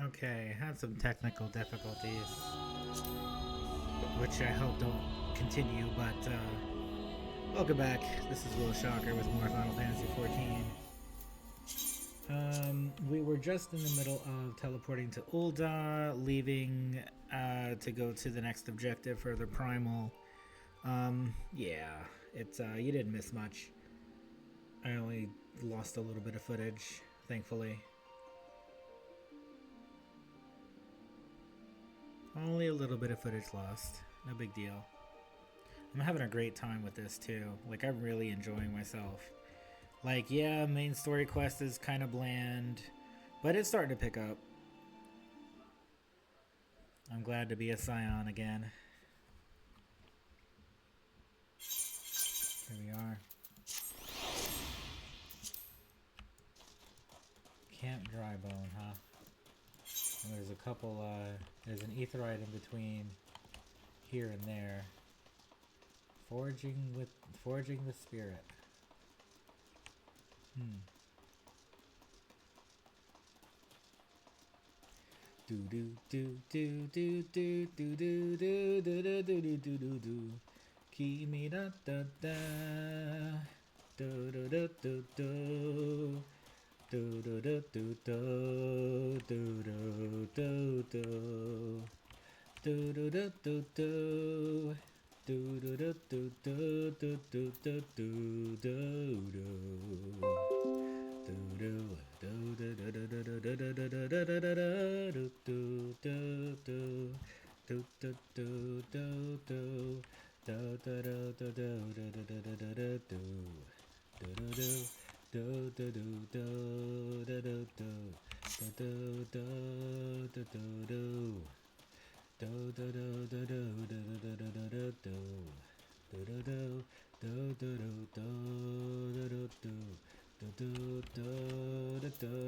Okay, had some technical difficulties, which I hope don't continue, but welcome back. This is WILSHOCKER with more Final Fantasy XIV. We were just in the middle of teleporting to Ul'dah, leaving to go to the next objective for the Primal. Yeah, it's you didn't miss much. I only lost a little bit of footage, thankfully. Only a little bit of footage lost. No big deal. I'm having a great time with this too. Like, I'm really enjoying myself. Like, yeah, main story quest is kind of bland, but it's starting to pick up. I'm glad to be a Scion again. Here we are. Camp Drybone, huh? And there's a couple, there's an aetheryte in between here and there. Foraging the spirit. Do do do do do do do do do do do do do do do. Kimi da da da. Do do do do do. Do do do do do do do do do. Do do do do do. Do do do do do do do do do do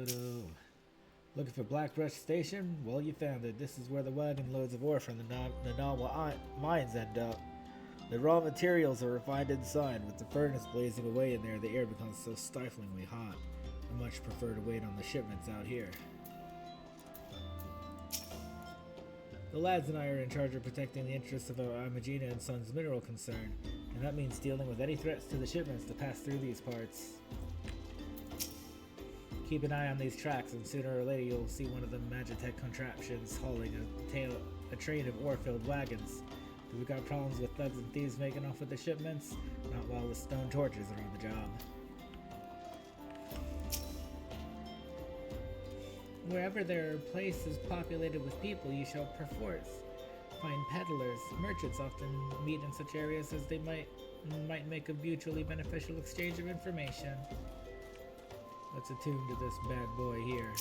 do. Looking for Blackbrush Station? Well, you found it. This is where the wagon loads of ore from the Nanawa mines end up. The raw materials are refined inside. With the furnace blazing away in there, the air becomes so stiflingly hot. I much prefer to wait on the shipments out here. The lads and I are in charge of protecting the interests of our Imagina and Sons mineral concern, and that means dealing with any threats to the shipments to pass through these parts. Keep an eye on these tracks, and sooner or later you'll see one of the Magitech contraptions hauling a train of ore-filled wagons. Do we got problems with thugs and thieves making off with the shipments? Not while the stone torches are on the job. Wherever there are places populated with people, you shall perforce find peddlers. Merchants often meet in such areas as they might make a mutually beneficial exchange of information. Let's attune to this bad boy here.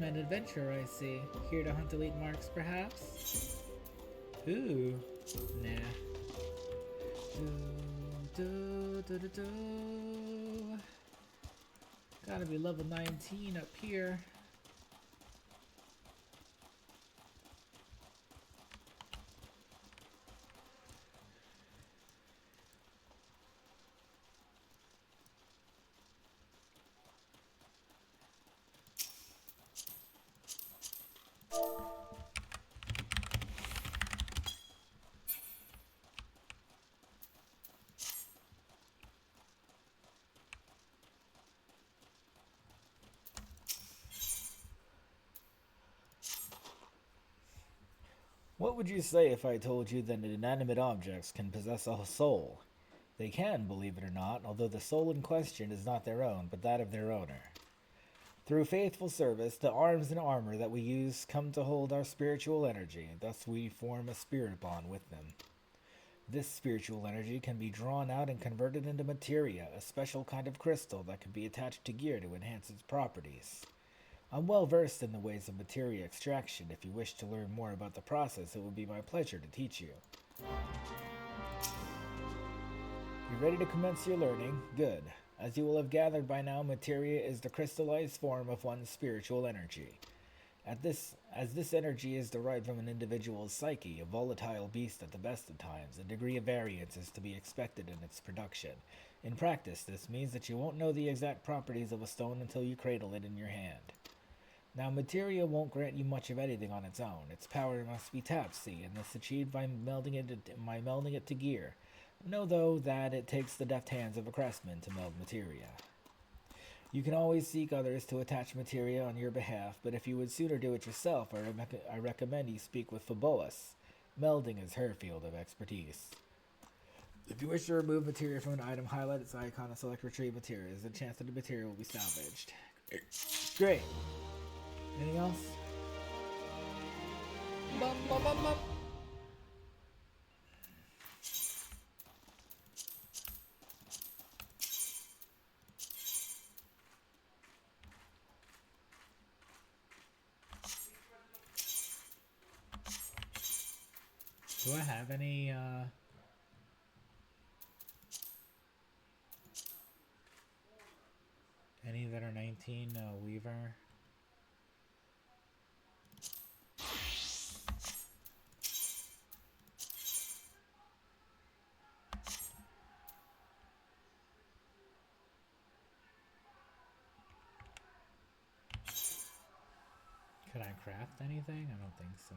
An adventure, I see. Here to hunt elite marks, perhaps? Ooh, nah. Gotta be level 19 up here. What would you say if I told you that inanimate objects can possess a soul? They can, believe it or not, although the soul in question is not their own, but that of their owner. Through faithful service, the arms and armor that we use come to hold our spiritual energy, thus we form a spirit bond with them. This spiritual energy can be drawn out and converted into materia, a special kind of crystal that can be attached to gear to enhance its properties. I'm well versed in the ways of materia extraction. If you wish to learn more about the process, it would be my pleasure to teach you. You ready to commence your learning? Good. As you will have gathered by now, materia is the crystallized form of one's spiritual energy. As this energy is derived from an individual's psyche, a volatile beast at the best of times, a degree of variance is to be expected in its production. In practice, this means that you won't know the exact properties of a stone until you cradle it in your hand. Now, materia won't grant you much of anything on its own. Its power must be tapped, see, and this achieved by melding it to gear. Know, though, that it takes the deft hands of a craftsman to meld materia. You can always seek others to attach materia on your behalf, but if you would sooner do it yourself, I recommend you speak with Phoboas. Melding is her field of expertise. If you wish to remove materia from an item, highlight its icon and select Retrieve Materia. There's a chance that the materia will be salvaged. Great. Anything else? Bum, bum, bum, bum. Do I have any that are 19 Weaver? Could I craft anything? I don't think so.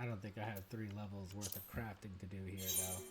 I don't think I have 3 levels worth of crafting to do here, though.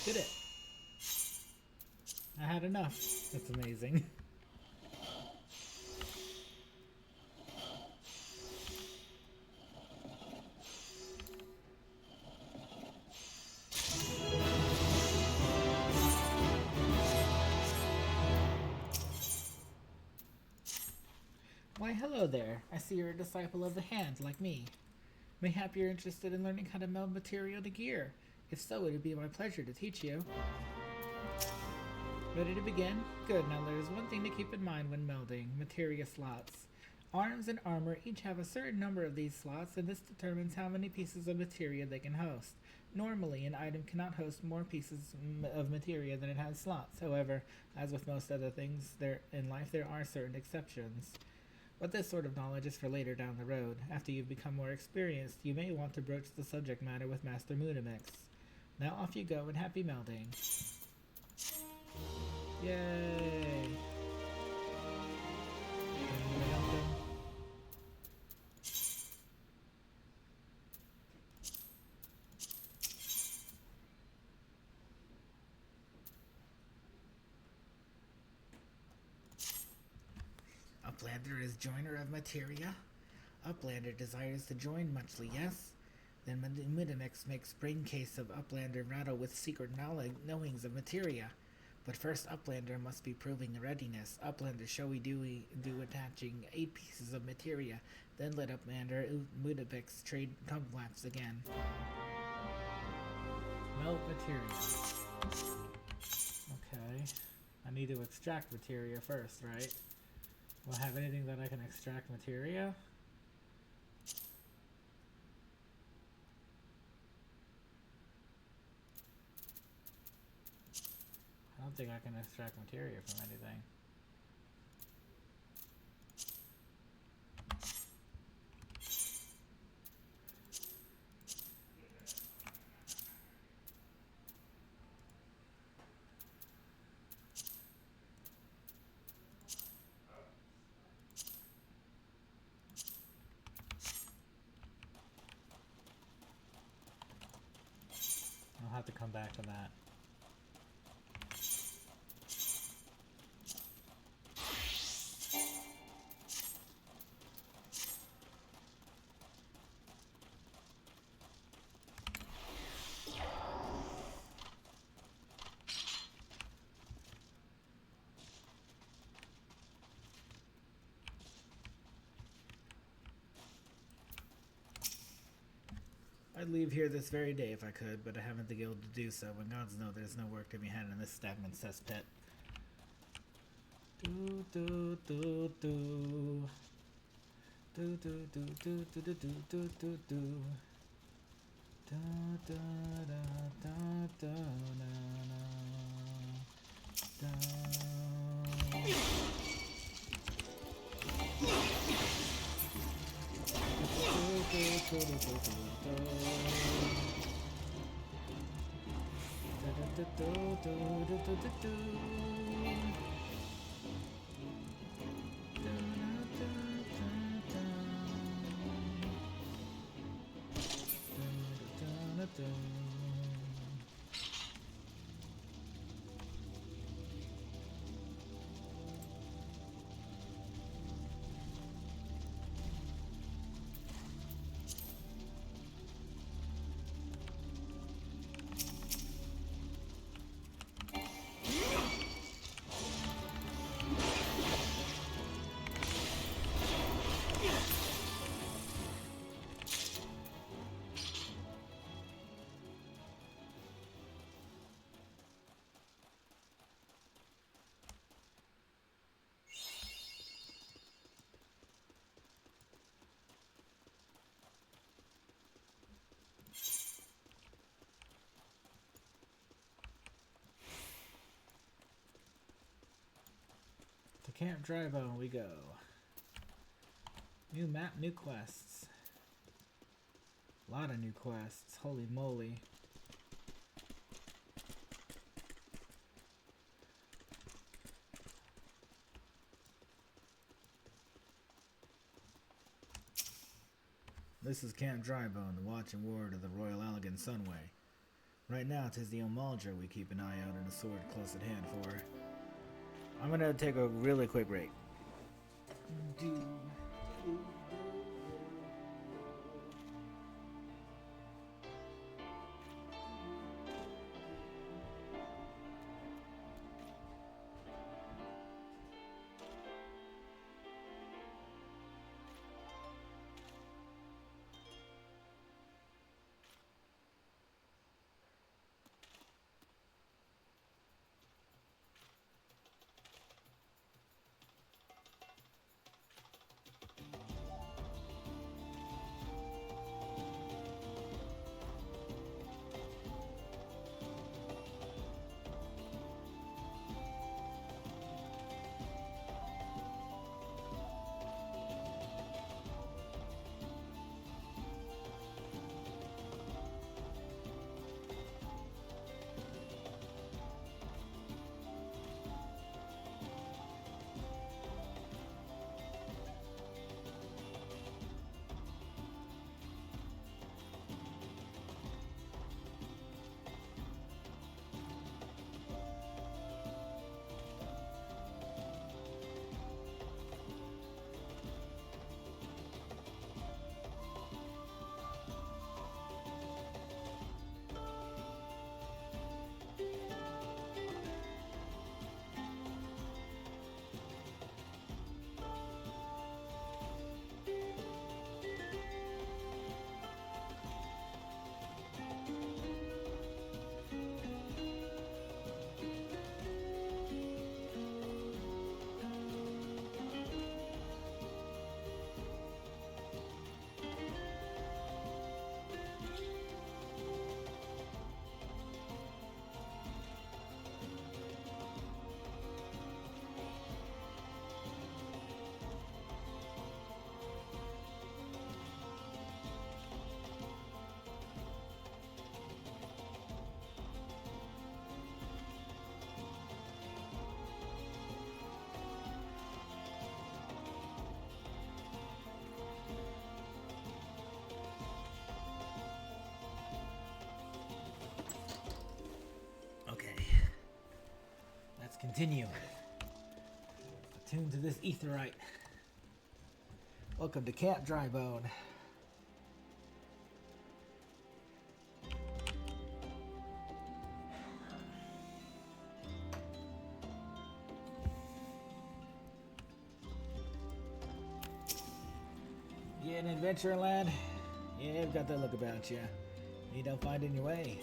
Did it. I had enough. That's amazing. Why, hello there. I see you're a disciple of the hand, like me. Mayhap you're interested in learning how to meld material to gear. If so, it would be my pleasure to teach you. Ready to begin? Good. Now there's one thing to keep in mind when melding: materia slots. Arms and armor each have a certain number of these slots, and this determines how many pieces of materia they can host. Normally, an item cannot host more pieces of materia than it has slots. However, as with most other things in life, there are certain exceptions. But this sort of knowledge is for later down the road. After you've become more experienced, you may want to broach the subject matter with Master Munimix. Now off you go and happy melding. Yay! Uplander is joiner of materia. Uplander desires to join muchly, yes? Then Munimix makes brain case of Uplander rattle with secret knowings of materia. But first Uplander must be proving the readiness. Uplander showy do attaching 8 pieces of materia. Then let Uplander Munimix trade tongue laps again. Melt materia. Okay. I need to extract materia first, right? Do I have anything that I can extract materia? I don't think I can extract materia from anything. I'll have to come back to that. I'd leave here this very day if I could, but I haven't the guild to do so, and gods know there's no work to be had in this stagnant cesspit. Do do do do. Do do do do do do do do do do. Da da da da da na na. Da. To Camp Drybone we go. New map, new quests. A lot of new quests. Holy moly. This is Camp Drybone, the watch and ward of the Royal Elegant Sunway. Right now, 'tis the Omaldra we keep an eye out and a sword close at hand for. I'm gonna take a really quick break. Okay. Let's continue. Attune to this etherite. Welcome to Camp Drybone. You in Adventureland? Yeah, I've got that look about you. You don't find in your way.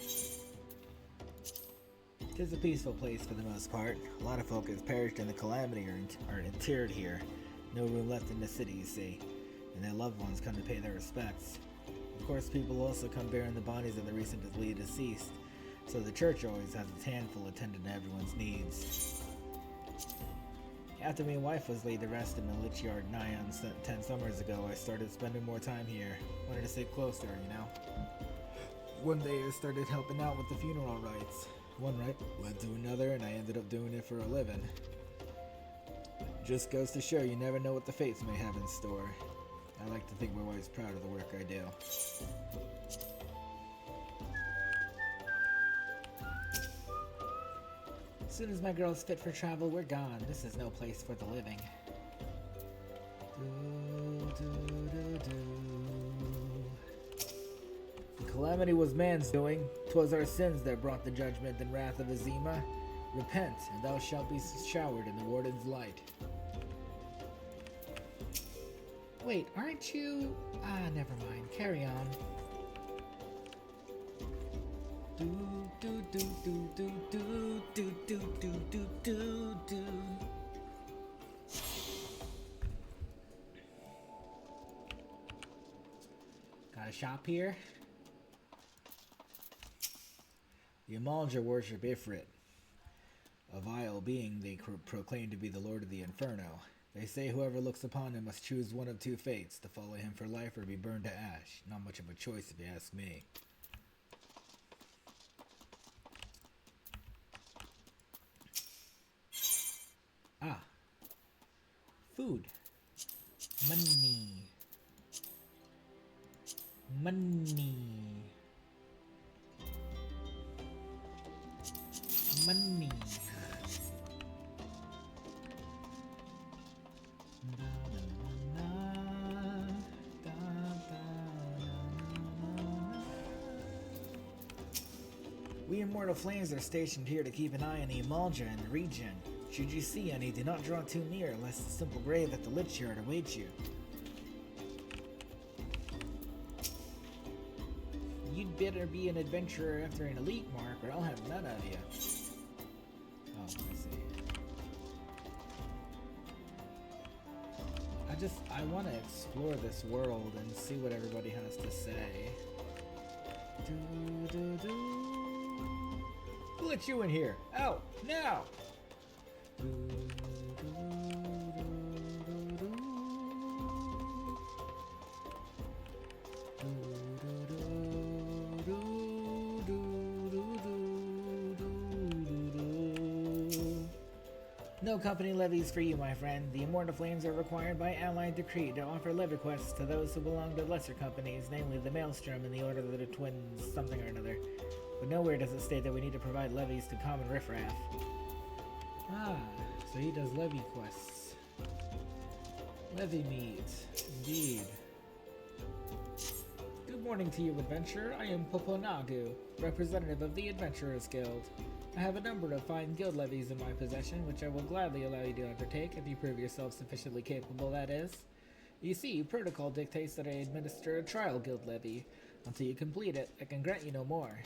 Tis a peaceful place for the most part. A lot of folk has perished in the calamity or are interred here. No room left in the city, you see. And their loved ones come to pay their respects. Of course, people also come bearing the bodies of the recently deceased, so the church always has its handful attending to everyone's needs. After my wife was laid to rest in the lich yard nigh on 10 summers ago, I started spending more time here. Wanted to stay closer, you know? One day I started helping out with the funeral rites. One rite led to another, and I ended up doing it for a living. Just goes to show you never know what the fates may have in store. I like to think my wife's proud of the work I do. As soon as my girl's fit for travel, we're gone. This is no place for the living. The calamity was man's doing. 'Twas our sins that brought the judgment and wrath of Azima. Repent, and thou shalt be showered in the warden's light. Wait, aren't you... never mind. Carry on. Got a shop here? The Omaldra worship Ifrit, a vile being they proclaim to be the Lord of the Inferno. They say whoever looks upon him must choose one of two fates, to follow him for life or be burned to ash. Not much of a choice if you ask me. Food. Money. Money. Money. We Immortal Flames are stationed here to keep an eye on the Emulja in the region. Should you see any, do not draw too near, lest the simple grave at the Lich Yard awaits you. You'd better be an adventurer after an elite mark, or I'll have none of you. Oh, I see. I want to explore this world and see what everybody has to say. Who let you in here? Out! Now! No company levies for you, my friend. The Immortal Flames are required by Allied Decree to offer levy quests to those who belong to lesser companies, namely the Maelstrom and the Order of the Twins something or another. But nowhere does it state that we need to provide levies to common riffraff. Ah, so he does levy quests. Levy meet, indeed. Good morning to you, adventurer. I am Poponagu, representative of the Adventurers Guild. I have a number of fine guild levies in my possession, which I will gladly allow you to undertake if you prove yourself sufficiently capable, that is. You see, protocol dictates that I administer a trial guild levy. Until you complete it, I can grant you no more.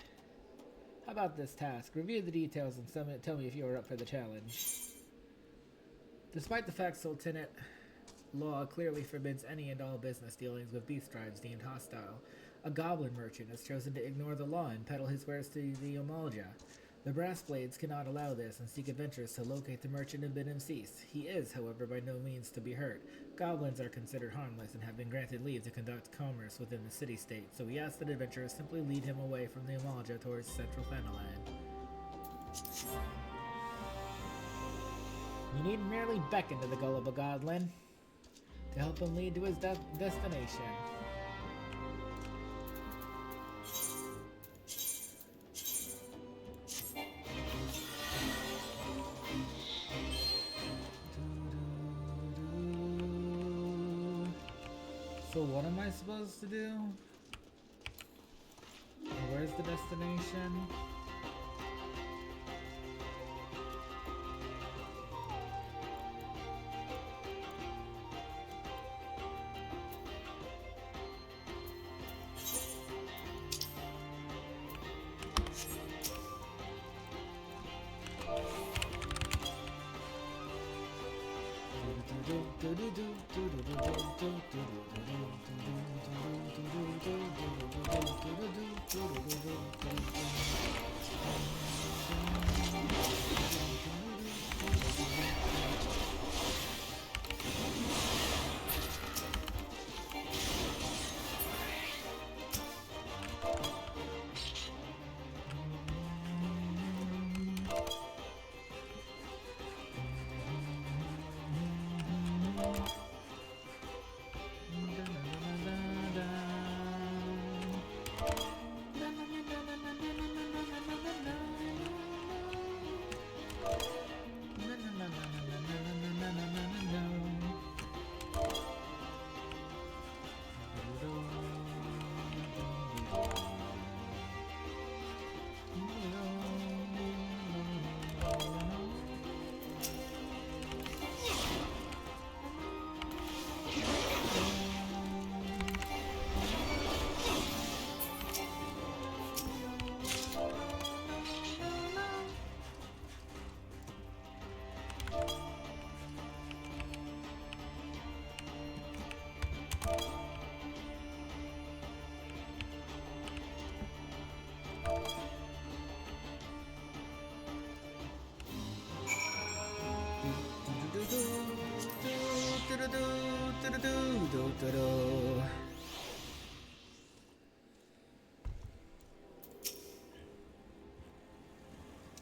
How about this task? Review the details and tell me if you are up for the challenge. Despite the fact Sultanate law clearly forbids any and all business dealings with beast tribes deemed hostile, a goblin merchant has chosen to ignore the law and peddle his wares to the Emulja. The Brass Blades cannot allow this and seek adventurers to locate the merchant and bid him cease. He is, however, by no means to be hurt. Goblins are considered harmless and have been granted leave to conduct commerce within the city-state, so we ask that adventurers simply lead him away from the Emulja towards central Fenland. You need merely beckon to the gullible godlin to help him lead to his destination. So what am I supposed to do? Where's the destination?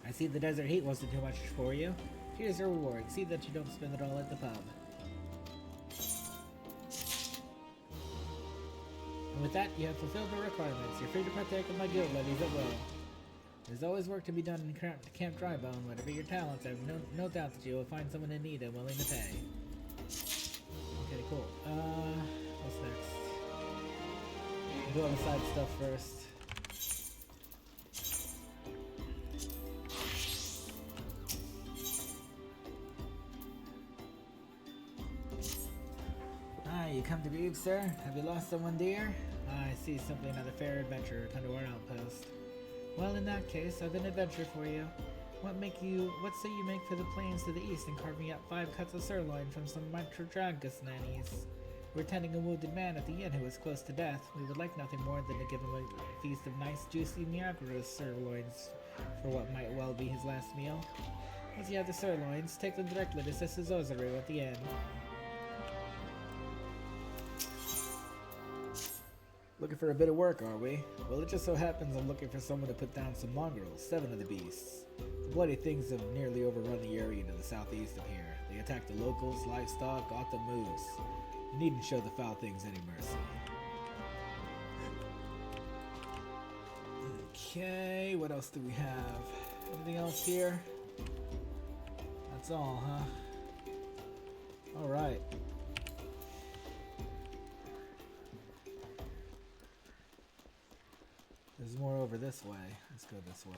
I see the desert heat wasn't too much for you. Here's your reward. See that you don't spend it all at the pub. And with that, you have fulfilled the requirements. You're free to partake of my guild levies at will. There's always work to be done in Camp Drybone. Whatever your talents, I have no doubt that you will find someone in need and willing to pay. Okay, cool. What's next? We'll do all the side stuff first. Ah, you come to grieve, sir? Have you lost someone dear? I see, simply another fair adventurer come to our outpost. Well, in that case, I've an adventure for you. What say you make for the plains to the east and carve me up 5 cuts of sirloin from some Mitrodragus nannies? We're tending a wounded man at the inn who is close to death. We would like nothing more than to give him a feast of nice, juicy Niagara sirloins for what might well be his last meal. Once you have the sirloins, take them directly to Sister Zozaru at the inn. Looking for a bit of work, are we? Well, it just so happens I'm looking for someone to put down some mongrels, 7 of the beasts. The bloody things have nearly overrun the area to the southeast of here. They attack the locals, livestock, got the moose. You needn't show the foul things any mercy. Okay, what else do we have? Anything else here? That's all, huh? Alright. There's more over this way. Let's go this way.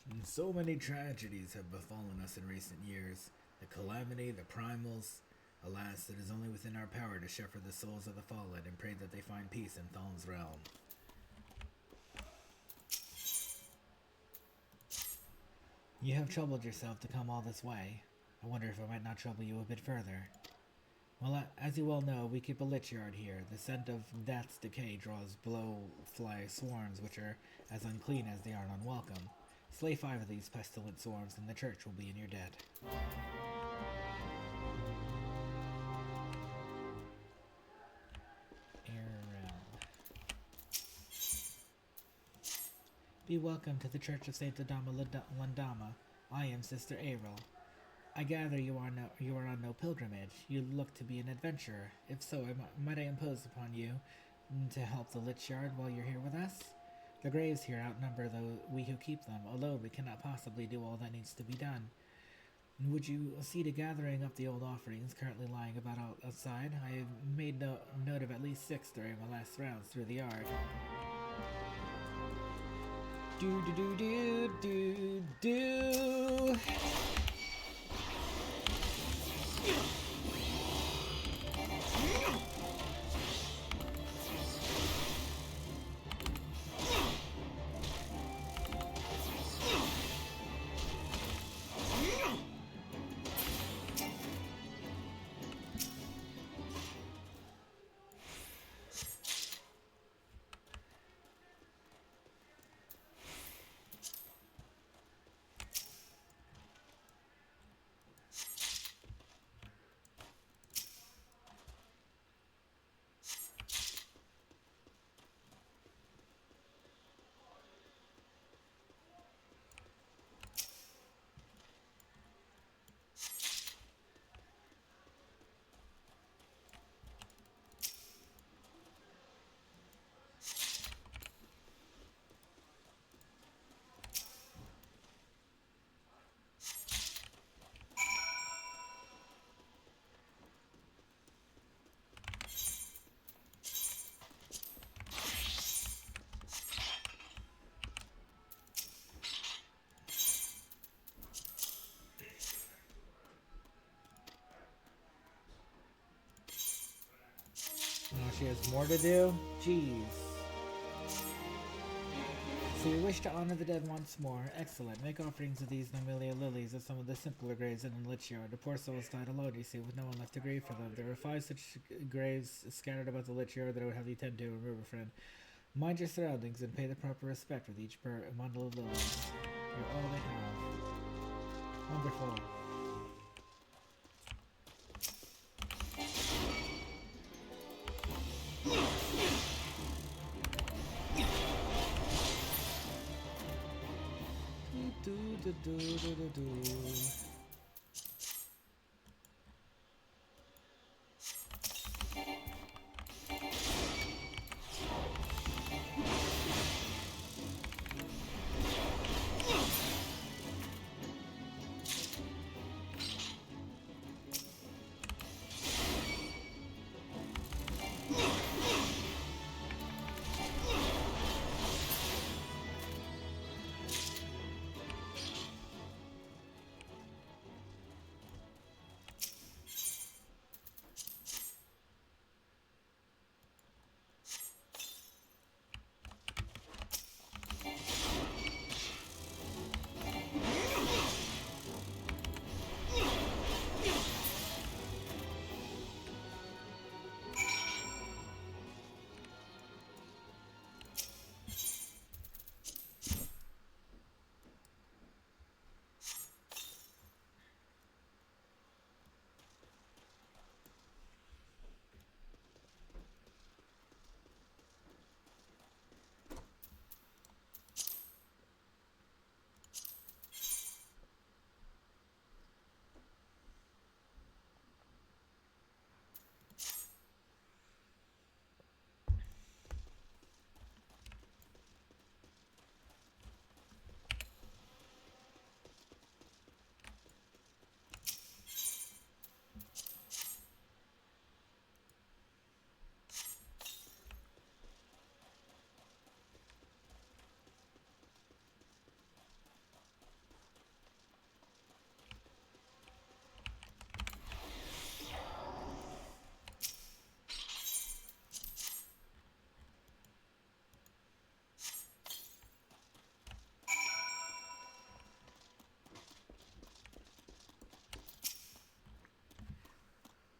And so many tragedies have befallen us in recent years. The calamity, the primals. Alas, it is only within our power to shepherd the souls of the fallen and pray that they find peace in Thalm's realm. You have troubled yourself to come all this way. I wonder if I might not trouble you a bit further. Well, as you well know, we keep a lich yard here. The scent of death's decay draws blowfly swarms which are as unclean as they are unwelcome. Slay 5 of these pestilent swarms and the church will be in your debt. Be welcome to the Church of Saint Adama Landama. I am Sister Aeril. I gather you are on no pilgrimage. You look to be an adventurer. If so, might I impose upon you to help the Lich Yard while you're here with us? The graves here outnumber we who keep them. Alone, we cannot possibly do all that needs to be done. Would you see to gathering up the old offerings currently lying about outside? I have made note of at least 6 during my last rounds through the yard. Do do do do do do. Oh, she has more to do? Jeez. So you wish to honor the dead once more. Excellent. Make offerings of these Nomelia lilies at some of the simpler graves in the lich yard. The poor souls died alone, you see, with no one left to grieve for them. There are 5 such graves scattered about the lich yard that I would have you tend to, remember, friend. Mind your surroundings and pay the proper respect with each bundle of lilies. You're all they have. Wonderful.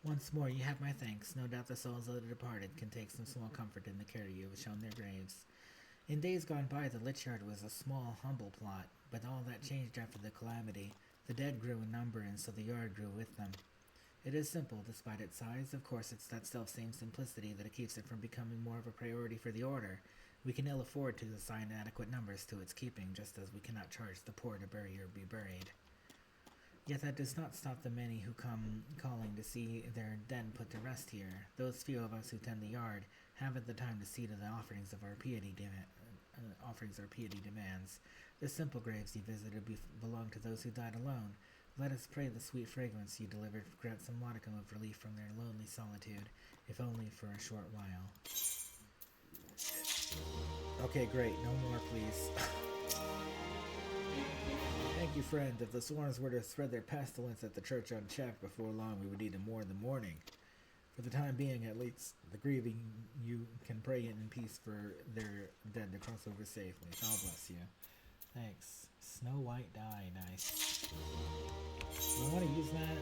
Once more, you have my thanks. No doubt the souls of the departed can take some small comfort in the care you have shown their graves. In days gone by, the lich yard was a small, humble plot, but all that changed after the calamity. The dead grew in number, and so the yard grew with them. It is simple, despite its size. Of course, it's that self-same simplicity that keeps it from becoming more of a priority for the Order. We can ill afford to assign adequate numbers to its keeping, just as we cannot charge the poor to bury or be buried. Yet that does not stop the many who come calling to see their dead put to rest here. Those few of us who tend the yard haven't the time to see to the offerings our piety demands. The simple graves you visited belong to those who died alone. Let us pray the sweet fragrance you delivered grant some modicum of relief from their lonely solitude, if only for a short while. Okay, great. No more, please. Thank you, friend. If the swarms were to spread their pestilence at the church unchecked, before long we would need more in the morning. For the time being, at least, the grieving you can pray in peace for their dead to cross over safely. God bless you. Thanks. Snow White dye, nice. Do I want to use that?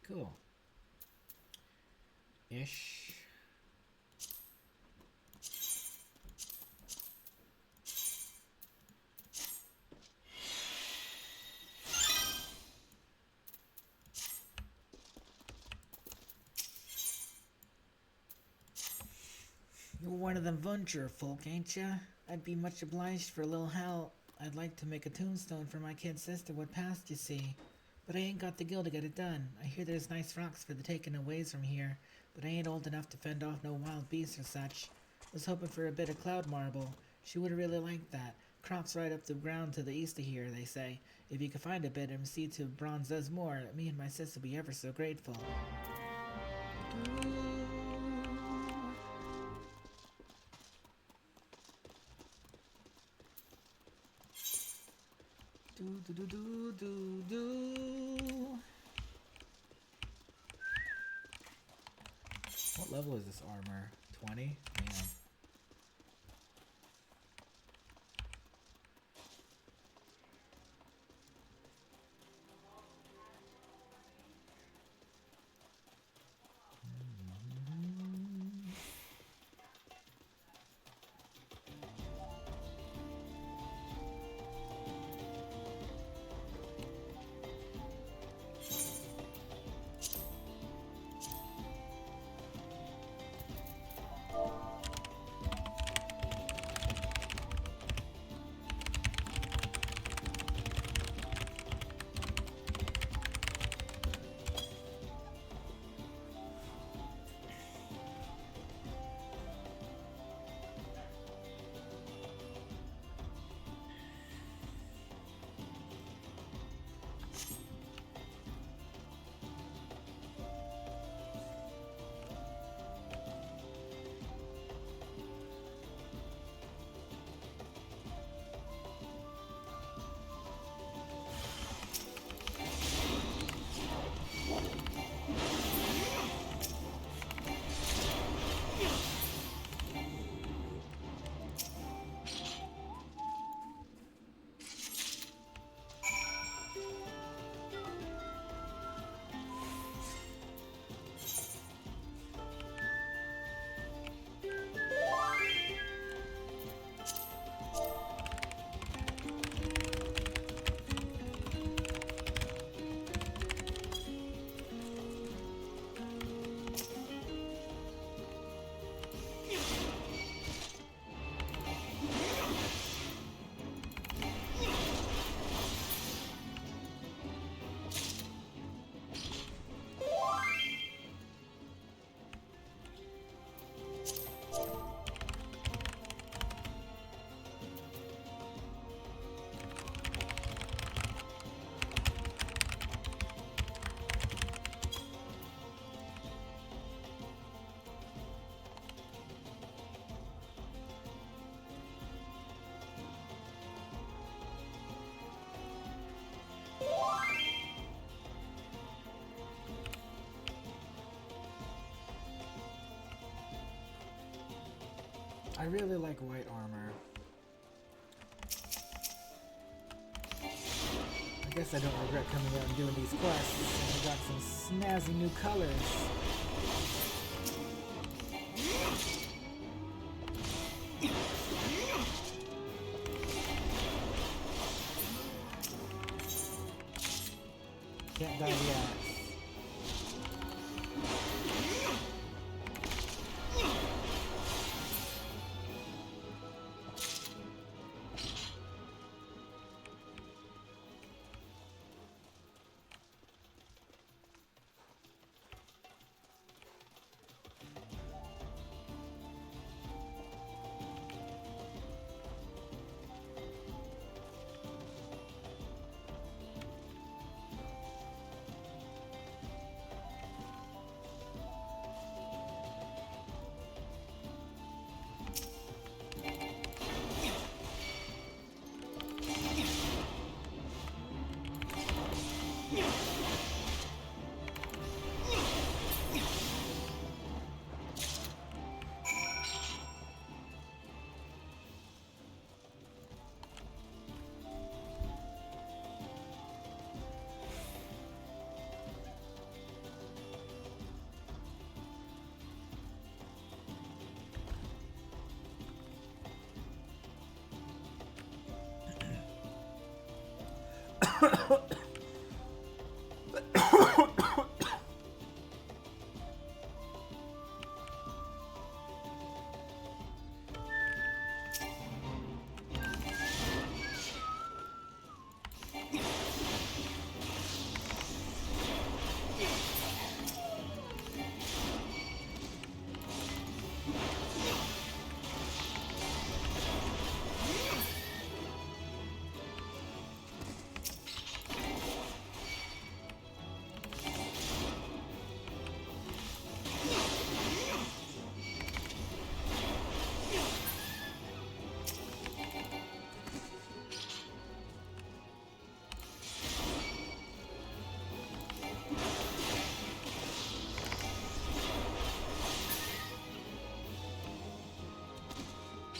Cool. Ish. You're one of them Vuncher folk, ain't ya? I'd be much obliged for a little help. I'd like to make a tombstone for my kid sister what passed, you see. But I ain't got the gil to get it done. I hear there's nice rocks for the taking of ways from here, but I ain't old enough to fend off no wild beasts or such. Was hoping for a bit of cloud marble. She would really like that. Crops right up the ground to the east of here, they say. If you could find a bit and see to bronze us more, me and my sis will be ever so grateful. What level is this armor? 20? Damn. I really like white armor. I guess I don't regret coming out and doing these quests. I got some snazzy new colors. Can't die yet.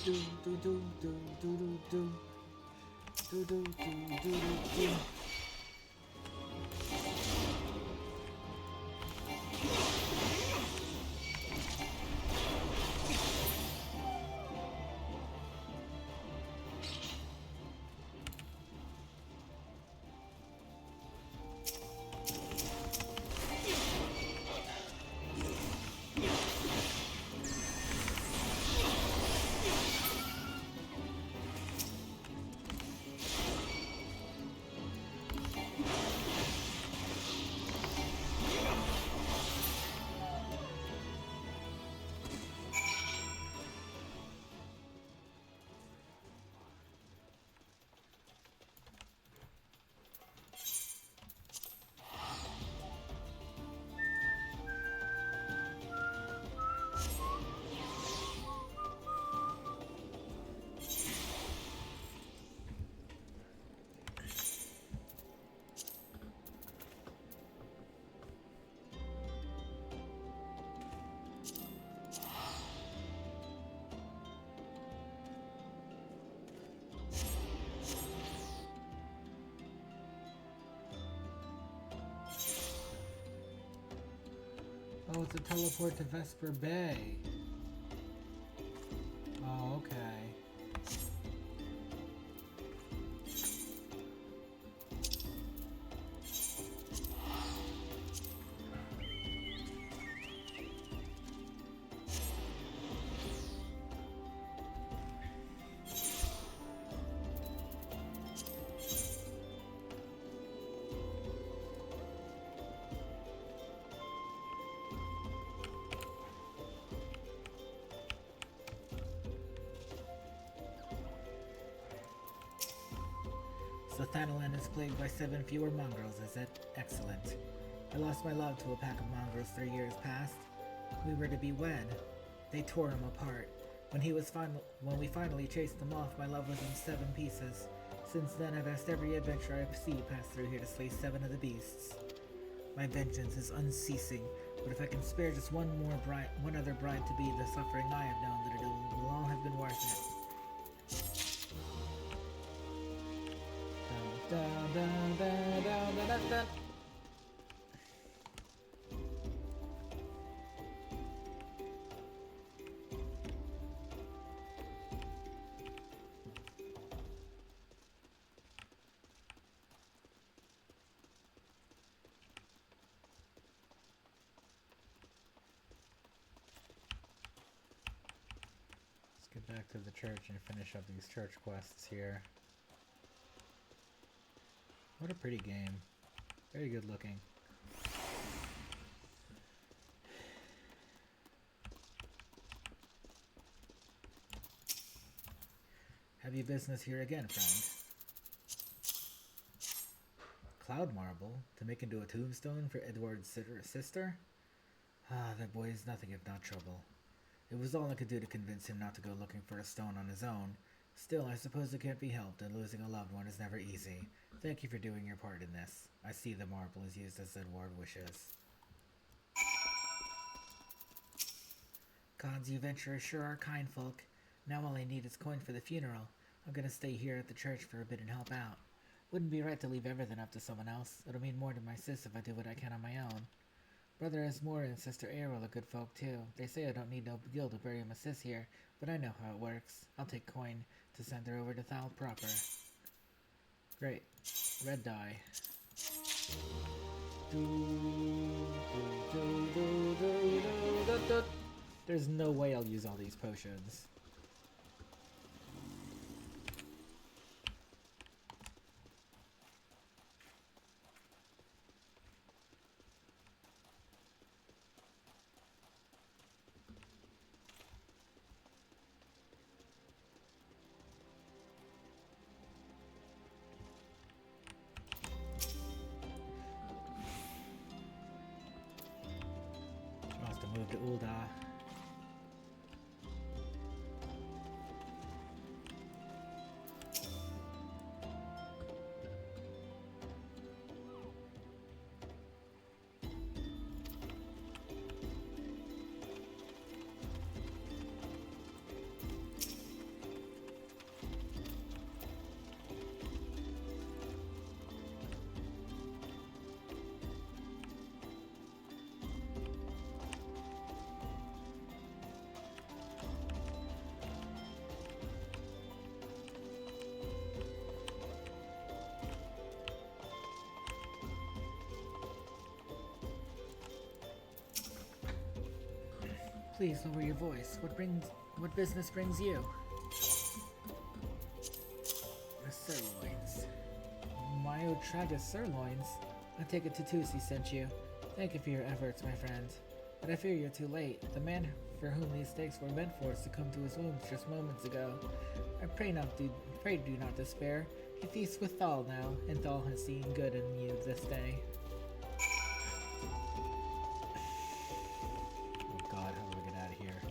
do do do do do do do do do do do do. Oh, it's a teleport to Vesper Bay. Oh, okay. So Thanalan is plagued by 7 fewer mongrels, is it? Excellent. I lost my love to a pack of mongrels 3 years past. We were to be wed. They tore him apart. When we finally chased them off, my love was in 7 pieces. Since then, I've asked every adventurer I see pass through here to slay 7 of the beasts. My vengeance is unceasing, but if I can spare just one other bride to be, the suffering I have known, that it will all have been worth it. Let's get back to the church and finish up these church quests here. What a pretty game. Very good looking. Have you business here again, friend? Cloud marble? To make into a tombstone for Edward's sister? Ah, that boy is nothing if not trouble. It was all I could do to convince him not to go looking for a stone on his own. Still, I suppose it can't be helped, and losing a loved one is never easy. Thank you for doing your part in this. I see the marble is used as Edward wishes. Gods, you venturers sure are kind folk. Now all I need is coin for the funeral. I'm gonna stay here at the church for a bit and help out. Wouldn't be right to leave everything up to someone else. It'll mean more to my sis if I do what I can on my own. Brother Esmore and Sister Aeril are good folk too. They say I don't need no guild to bury my sis here, but I know how it works. I'll take coin to send her over to Thal proper. Great. Red dye. There's no way I'll use all these potions. Move to Ulda. Please lower your voice. What business brings you? Sirloins. Myotragus sirloins? I take it Tutusi sent you. Thank you for your efforts, my friend. But I fear you're too late. The man for whom these steaks were meant for succumbed to his wounds just moments ago. I pray do not despair. He feasts with Thal now, and Thal has seen good in you this day. Oh god, how do we get out of here?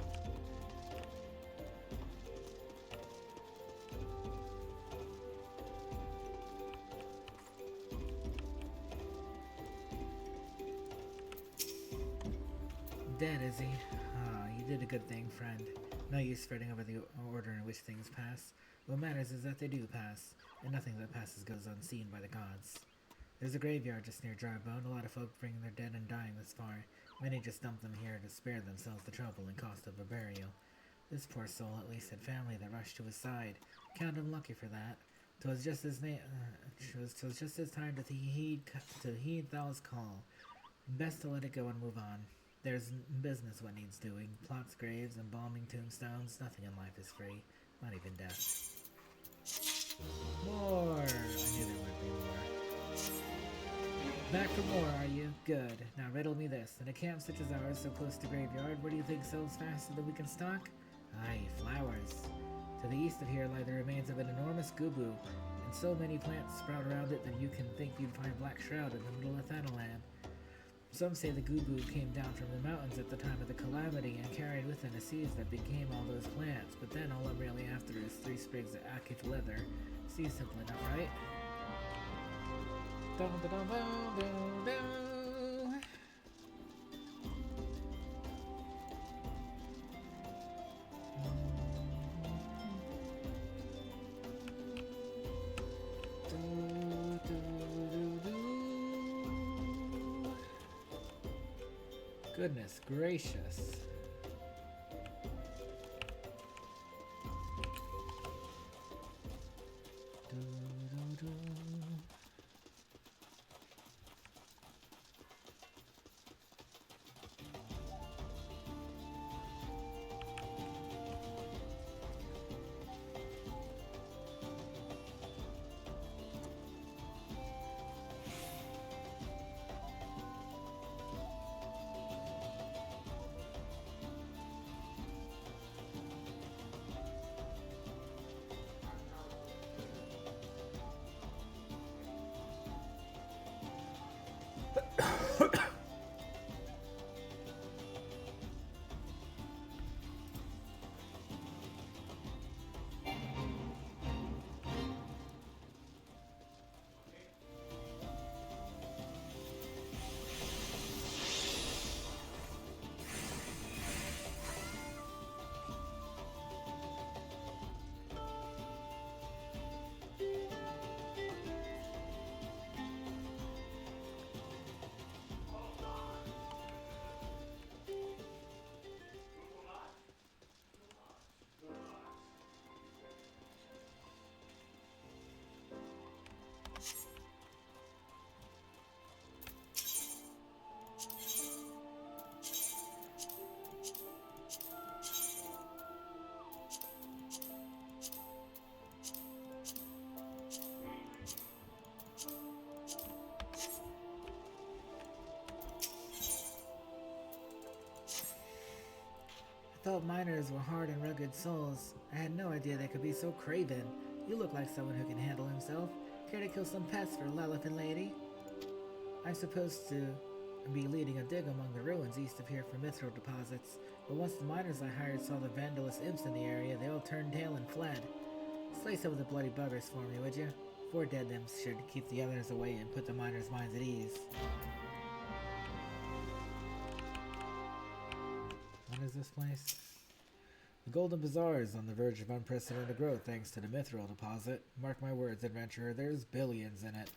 Dead, is he? Ah, you did a good thing, friend. No use fretting over the order in which things pass. What matters is that they do pass, and nothing that passes goes unseen by the gods. There's a graveyard just near Drybone. A lot of folk bring their dead and dying this far. Many just dump them here to spare themselves the trouble and cost of a burial. This poor soul at least had family that rushed to his side. Count him lucky for that. 'Twas just his time to heed Thal's call. Best to let it go and move on. There's business what needs doing. Plots graves, embalming tombstones. Nothing in life is free. Not even death. More! I knew there would be more. Back for more, are you? Good. Now riddle me this. In a camp such as ours, so close to graveyard, what do you think sells faster than we can stock? Aye, flowers. To the east of here lie the remains of an enormous gubu, and so many plants sprout around it that you can think you'd find Black Shroud in the middle of Thanalan. Some say the gubu came down from the mountains at the time of the calamity and carried within a seas that became all those plants, but then all I'm really after is 3 sprigs of Akich leather. Seems simple enough, right? Goodness gracious. I thought miners were hard and rugged souls. I had no idea they could be so craven. You look like someone who can handle himself. Care to kill some pests for Lelithan lady? I'm supposed to be leading a dig among the ruins east of here for mithril deposits, but once the miners I hired saw the vandalous imps in the area, they all turned tail and fled. Slay some of the bloody buggers for me, would you? 4 dead imps should keep the others away and put the miners' minds at ease. What is this place? The Golden Bazaar is on the verge of unprecedented growth thanks to the mithril deposit. Mark my words, adventurer, there's billions in it.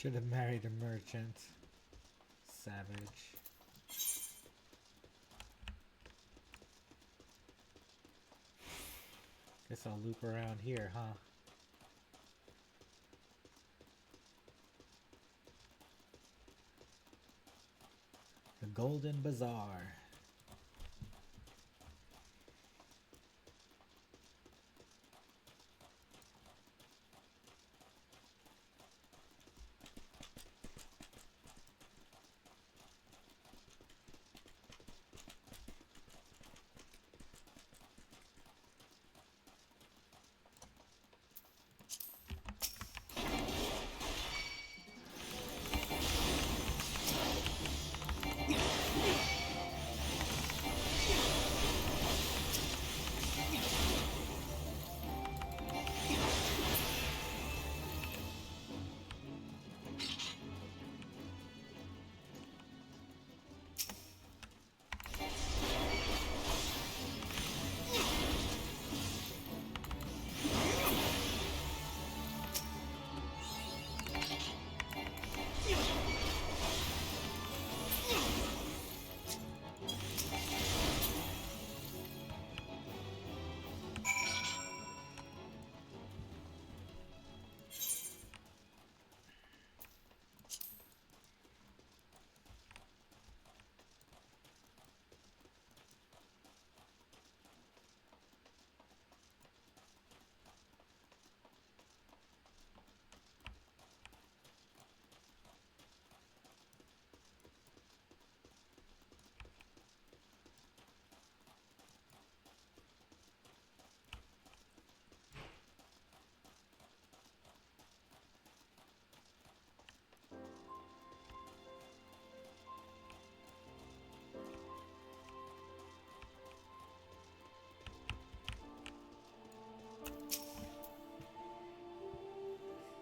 Should have married a merchant. Savage. Guess I'll loop around here, huh? The Golden Bazaar.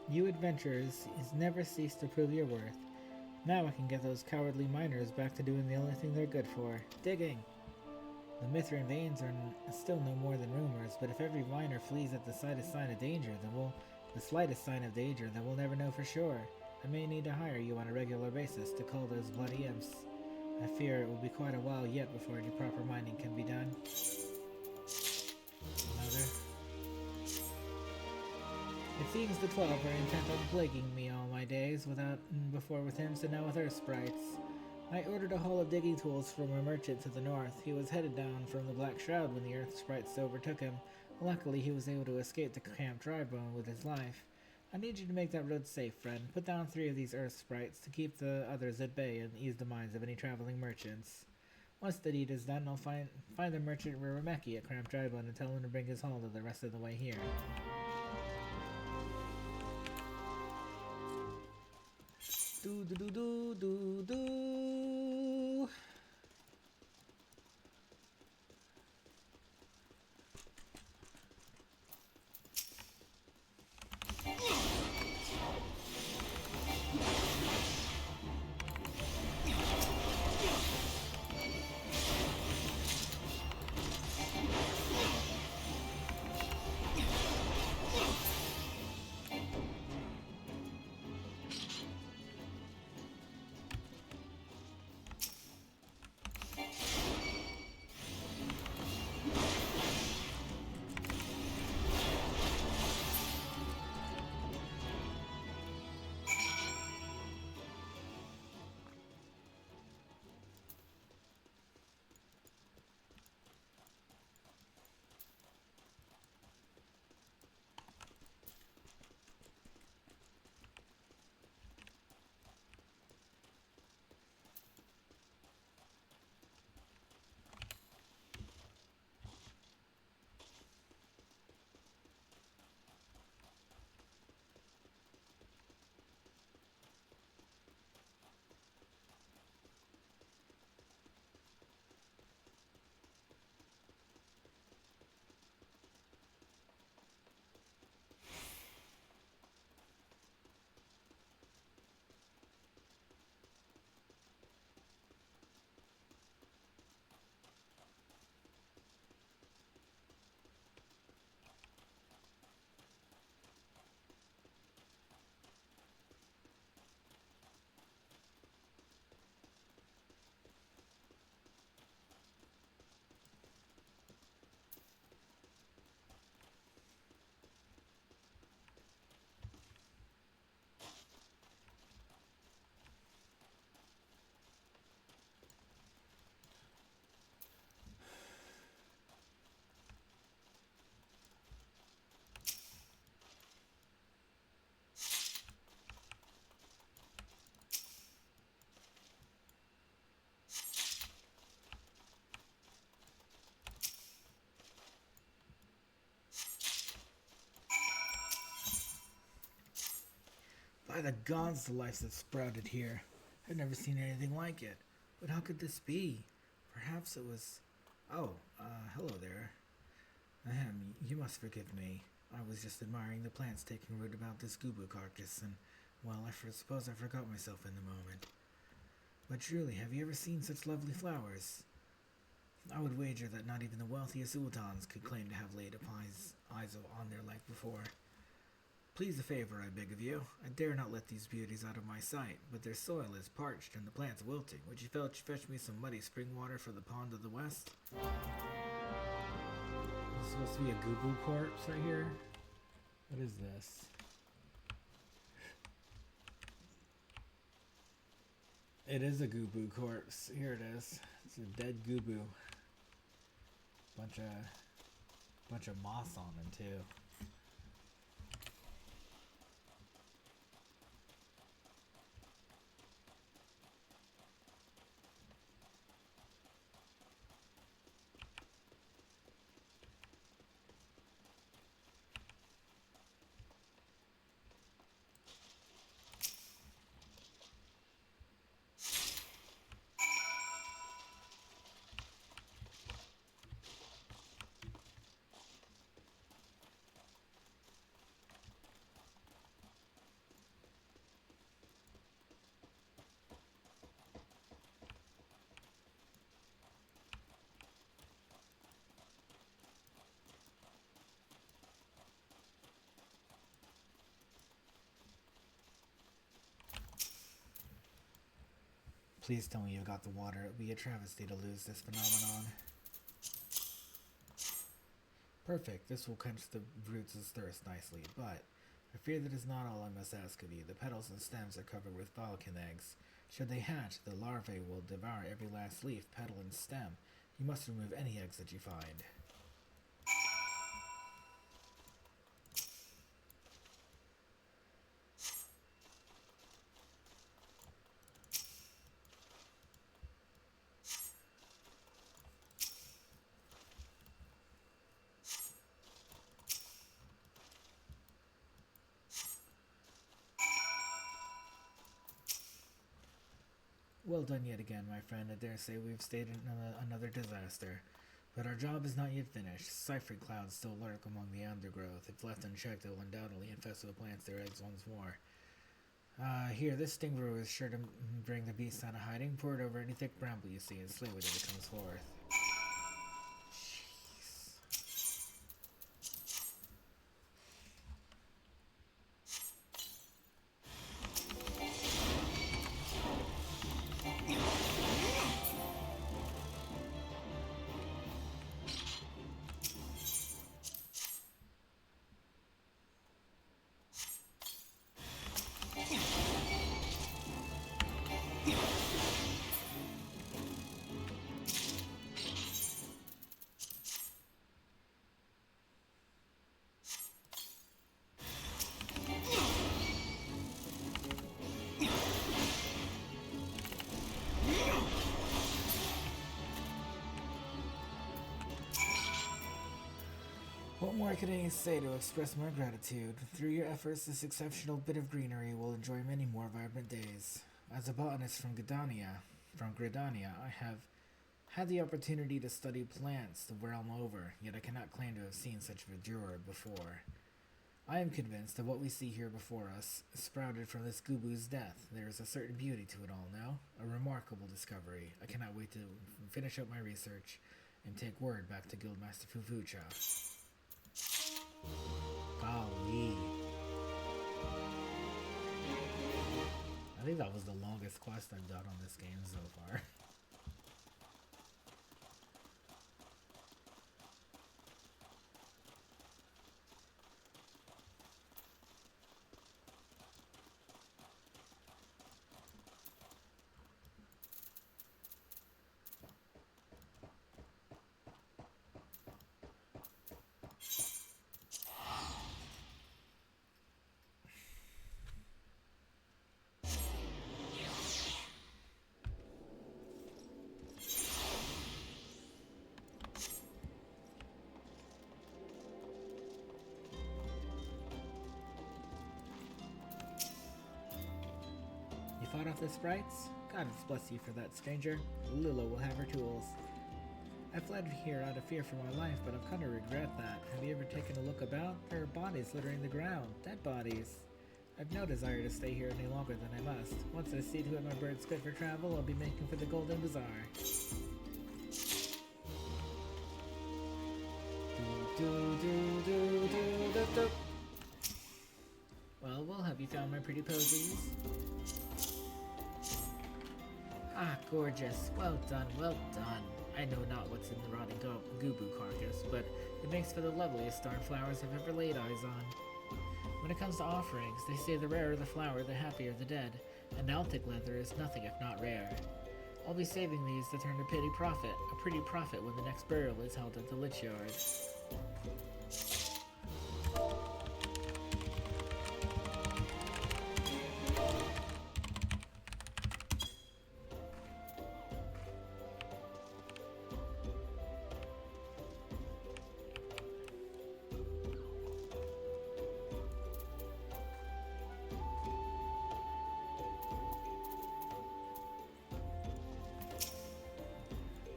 You adventurers never cease to prove your worth. Now I can get those cowardly miners back to doing the only thing they're good for, digging. The Mithrin veins are still no more than rumors, but if every miner flees at the slightest sign of danger, then we'll never know for sure. I may need to hire you on a regular basis to cull those bloody imps. I fear it will be quite a while yet before any proper mining can be done. Another. It seems the 12 are intent on plaguing me all my days, before with him, so now with earth sprites. I ordered a haul of digging tools from a merchant to the north. He was headed down from the Black Shroud when the earth sprites overtook him. Luckily, he was able to escape to Camp Drybone with his life. I need you to make that road safe, friend. Put down 3 of these earth sprites to keep the others at bay and ease the minds of any traveling merchants. Once the deed is done, I'll find the merchant Riremeki at Camp Drybone and tell him to bring his haul the rest of the way here. Do do do do do do. By the gods, the life that sprouted here. I've never seen anything like it. But how could this be? Perhaps it was... Oh, hello there. Ahem, you must forgive me. I was just admiring the plants taking root about this gubu carcass, and, well, suppose I forgot myself in the moment. But truly, have you ever seen such lovely flowers? I would wager that not even the wealthiest sultans could claim to have laid eyes on their like before. Please a favor, I beg of you. I dare not let these beauties out of my sight, but their soil is parched and the plants wilting. Would you fetch me some muddy spring water for the pond of the west? This is supposed to be a gubu corpse right here? What is this? It is a gubu corpse. Here it is. It's a dead gubu. Bunch of moss on him too. Please tell me you got the water. It would be a travesty to lose this phenomenon. Perfect. This will quench the roots' thirst nicely, but I fear that is not all I must ask of you. The petals and stems are covered with falcon eggs. Should they hatch, the larvae will devour every last leaf, petal, and stem. You must remove any eggs that you find. Well done yet again, my friend. I dare say we've stayed in another disaster. But our job is not yet finished. Cyphered clouds still lurk among the undergrowth. If left unchecked, they will undoubtedly infest the plants their eggs once more. Here, this sting brew is sure to bring the beasts out of hiding. Pour it over any thick bramble you see and slay whatever comes forth. What more can I say to express my gratitude? Through your efforts, this exceptional bit of greenery will enjoy many more vibrant days. As a botanist from Gridania, I have had the opportunity to study plants the realm over, yet I cannot claim to have seen such verdure before. I am convinced that what we see here before us sprouted from this gubu's death. There is a certain beauty to it all now, a remarkable discovery. I cannot wait to finish up my research and take word back to Guildmaster Fufucha. Golly. I think that was the longest quest I've done on this game so far. fought off the sprites? God bless you for that, stranger. Lilo will have her tools. I fled here out of fear for my life, but I've come to regret that. Have you ever taken a look about? There are bodies littering the ground. Dead bodies. I've no desire to stay here any longer than I must. Once I see to it my bird's good for travel, I'll be making for the Golden Bazaar. Well, have you found my pretty posies? Ah, gorgeous. Well done, well done. I know not what's in the rotting Gubu carcass, but it makes for the loveliest darn flowers I've ever laid eyes on. When it comes to offerings, they say the rarer the flower, the happier the dead, and Altic leather is nothing if not rare. I'll be saving these to turn a pretty profit when the next burial is held at the Lich Yard.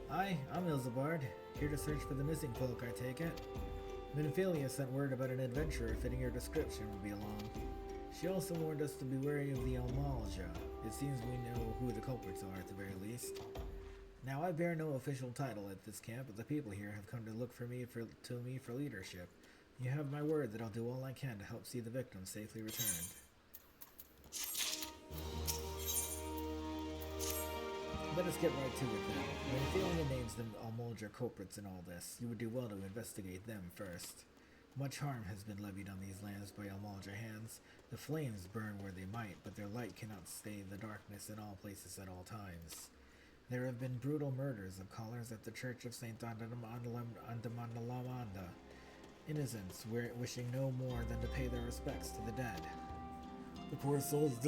Hi, I'm Ilzabard, here to search for the missing folk, I take it. Minophilia sent word about an adventurer fitting your description would be along. She also warned us to be wary of the Almalja. It seems we know who the culprits are at the very least. Now, I bear no official title at this camp, but the people here have come to look for me for leadership. You have my word that I'll do all I can to help see the victims safely returned. Let us get right to it then. When Ophelia names them Almolja culprits in all this, you would do well to investigate them first. Much harm has been levied on these lands by Almolja hands. The flames burn where they might, but their light cannot stay the darkness in all places at all times. There have been brutal murders of callers at the Church of St. Andamandalamanda, innocents wishing no more than to pay their respects to the dead. The poor souls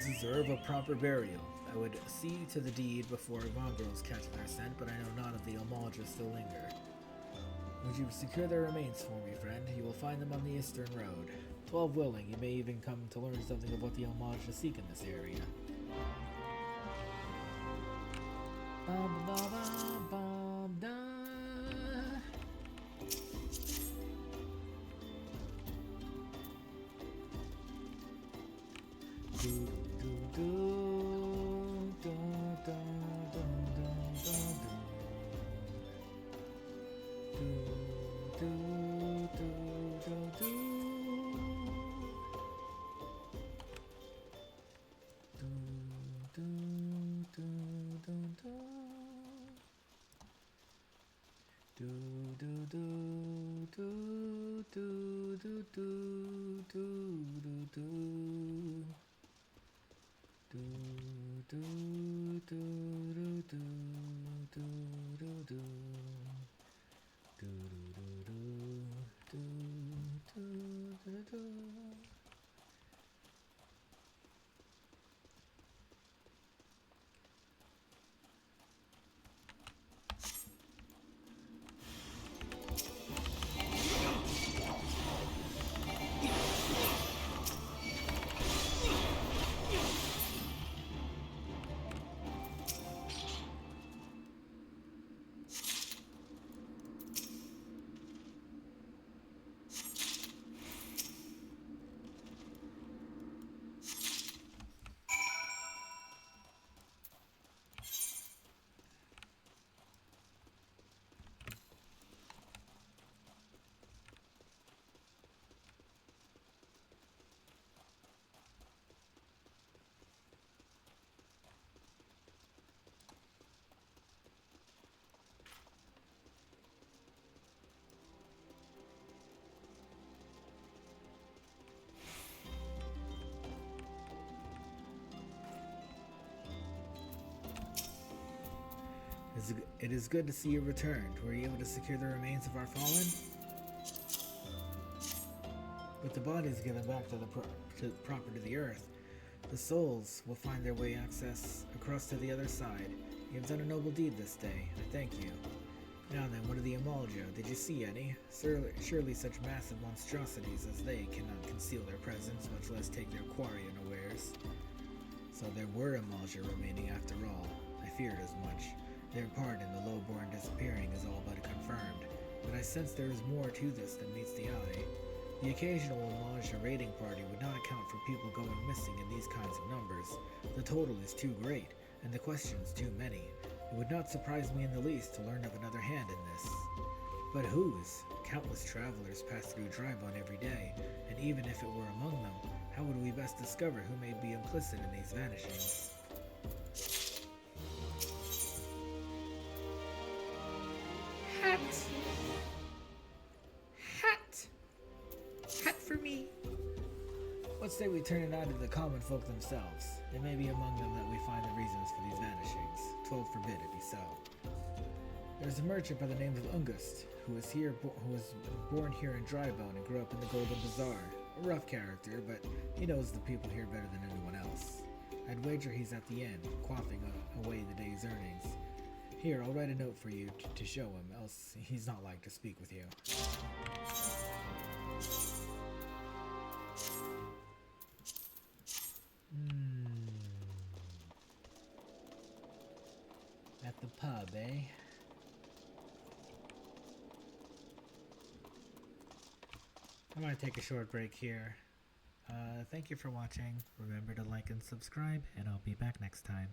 deserve a proper burial. I would see to the deed before mongrels catch their scent, but I know not if the Almalja still linger. Would you secure their remains for me, friend? You will find them on the Eastern Road. 12 willing, you may even come to learn something of what the Almalja seek in this area. It is good to see you returned. Were you able to secure the remains of our fallen? With the bodies given back to the proper to the earth, the souls will find their way access across to the other side. You have done a noble deed this day. I thank you. Now then, what of the Almalja? Did you see any? Surely such massive monstrosities as they cannot conceal their presence, much less take their quarry unawares. So there were a Malja remaining after all. I feared as much. Their part in the lowborn disappearing is all but confirmed, but I sense there is more to this than meets the eye. The occasional Malja raiding party would not account for people going missing in these kinds of numbers. The total is too great, and the questions too many. It would not surprise me in the least to learn of another hand in this. But whose? Countless travelers pass through Drybone every day, and even if it were among them, how would we best discover who may be implicit in these vanishings? Hat! Hat! Hat for me! What say we turn it on to the common folk themselves? It may be among them that we find the reasons for these vanishings. 'Twill forbid it be so. There's a merchant by the name of Ungust, who was born here in Drybone and grew up in the Golden Bazaar. A rough character, but he knows the people here better than anyone else. I'd wager he's at the inn, quaffing away the day's earnings. Here, I'll write a note for you to show him, else he's not like to speak with you. At the pub, eh? I'm going to take a short break here. Thank you for watching. Remember to like and subscribe, and I'll be back next time.